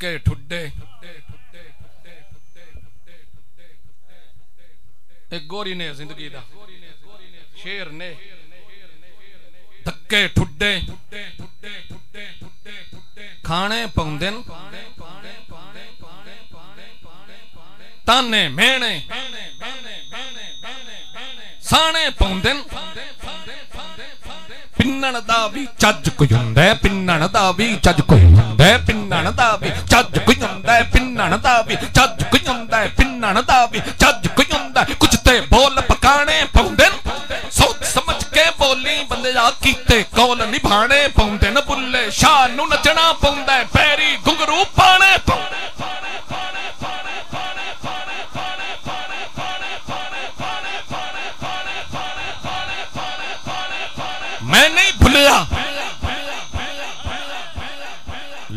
धक्के ठुड्डे एक गोरी ने जिंदगी दा शेर ने धक्के ठुड्डे खाने पौंदे ताने मेने साने पौंदे पिन्नण दा भी चज कोई हुंदा है पिन्नण दा भी चज कोई हुंदा है पिन्नण दा भी चज कोई हुंदा है पिन्नण दा भी चज कोई हुंदा है पिन्नण दा भी चज कोई हुंदा है कुछ ते बोल पकाने पौंदे सोच समझ के बोली बंदे आ कीते कौल निभाने पौंदे न बुल्ले शाह नु नचना पौंदा है पैरी घुंघरू पाने पौंदे मैं नहीं भूलिया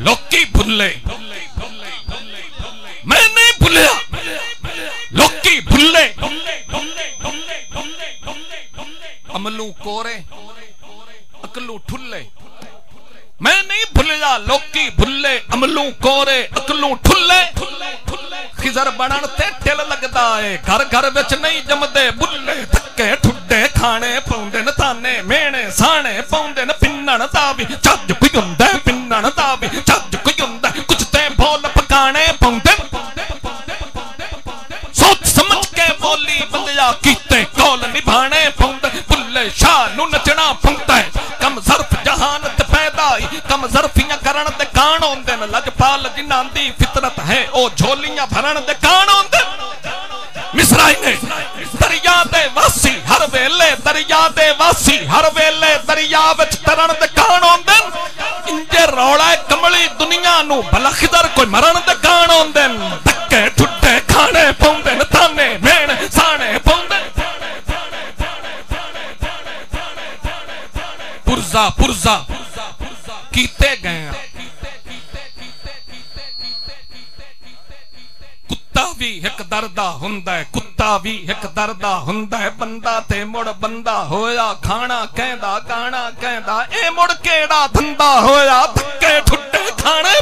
लोकी भूले मैं नहीं भूलिया लोकी भूले अमलू कोरे अकलू ठुल्ले मैं नहीं भूलिया लोकी भूले अमलू कोरे अकलू ठुल्ले खिजर बनन ते टिल लगदा है घर घर विच नहीं जमदे बुल्ले धक्के ठुड्डे खाने पौंदे न ताने मेने साने पौंदे न पिन्नण दा भी चज कोई हुंदा है पिन्नण दा भी चज कोई हुंदा है कुछ ते बोल पकाने पौंदे सोच समझ के बोली बंदिया कीते कौल निभाने पौंदे बुल्ले शाह नु नचना पौंदा है कम ज़र्फ जहानत पैदाई कम ज़र्फियां करन दे कान होंदे न लजपाल जिन्हां दी फितरत है ओ झोलियां भरन दे कान होंदे मिसराई ने दरिया दे वासी हर वेले दरिया दे वासी हर वेले दरिया विच तरन दे कान होंदे इंजे रौला कमली दुनिया नु भला खिदर कोई मरण दे कान होंदे धक्के ठुड्डे खाने पौंदे न ताने मेण साने पौंदे पुरजा पुरजा कीते गए कुत्ता भी एक दर्दा हुंदा है कुत्ता भी एक दर्दा हुंदा है बंदा ते मुड़ बंदा होया खाना कहंदा गाना कहंदा ए मुड़ केड़ा धंधा होया धक्के ठुड्डे खाने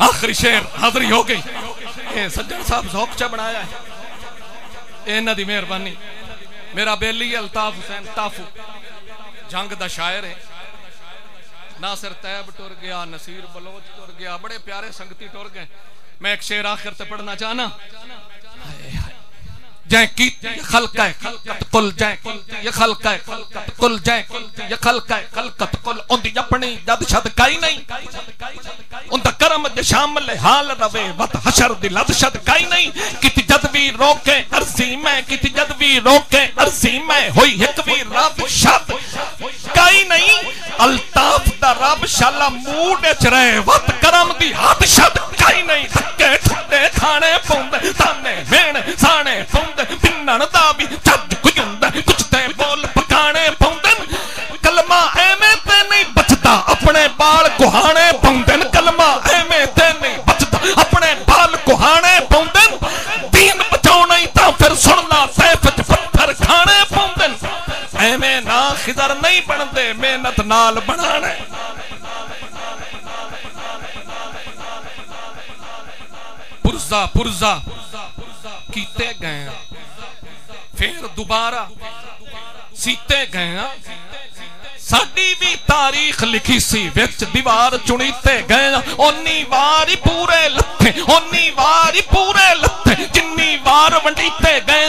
आखिरी शेर हाजरी हो गई ए सज्जन साहब ज़ौक़ च बनाया है इन्हां दी मेहरबानी मेरा बेली अल्ताफ हुसैन ताफू जंग दा शायर है नासिर तैयब टुर गया नसीर बलोच टुर गया बड़े प्यारे संगती टुर गए मैं एक शेर आखिर ते पढ़ना चाहना जय की खलका खलकत कुल जय ये खलका खलकत कुल जय ये खलका खलकत कुल उंदी अपनी जद शद काई नहीं उंदा करम दे शामिल हाल रवे वत हशर दी लद शद काई नहीं किति जद भी रोके अर्जी मैं किति जद भी रोके अर्जी मैं होई एक भी रब शद काई नहीं अल्ताफ दा रब शाला मूड च रहे वत करम दी हद शद काई नहीं धक्के ठुड्डे खाने पौंदे ताने मेण साने पौंदे पिन्नण दा भी चज कोई हुंदा कुछ ते बोल पकाने पौंदे कलमा एवें ते नहीं बचदा अपने बाल कुहाने पौंदे कलमा एवें ते नहीं बचदा अपने बाल कुहाने पौंदे दीन बचाउणा ही तां फिर सुनना सैफ च पत्थर खाने पौंदे एवें ना खिदर नहीं बनदे मेहनत नाल बनाने पुरजा पुरजा कीते गए फिर दोबारा सीते गए साडी भी तारीख लिखी सी विच दीवार चुनीते गए ओनी वारी पूरे लथे ओनी वारी पूरे लथे जिन्नी वार वंडीते गए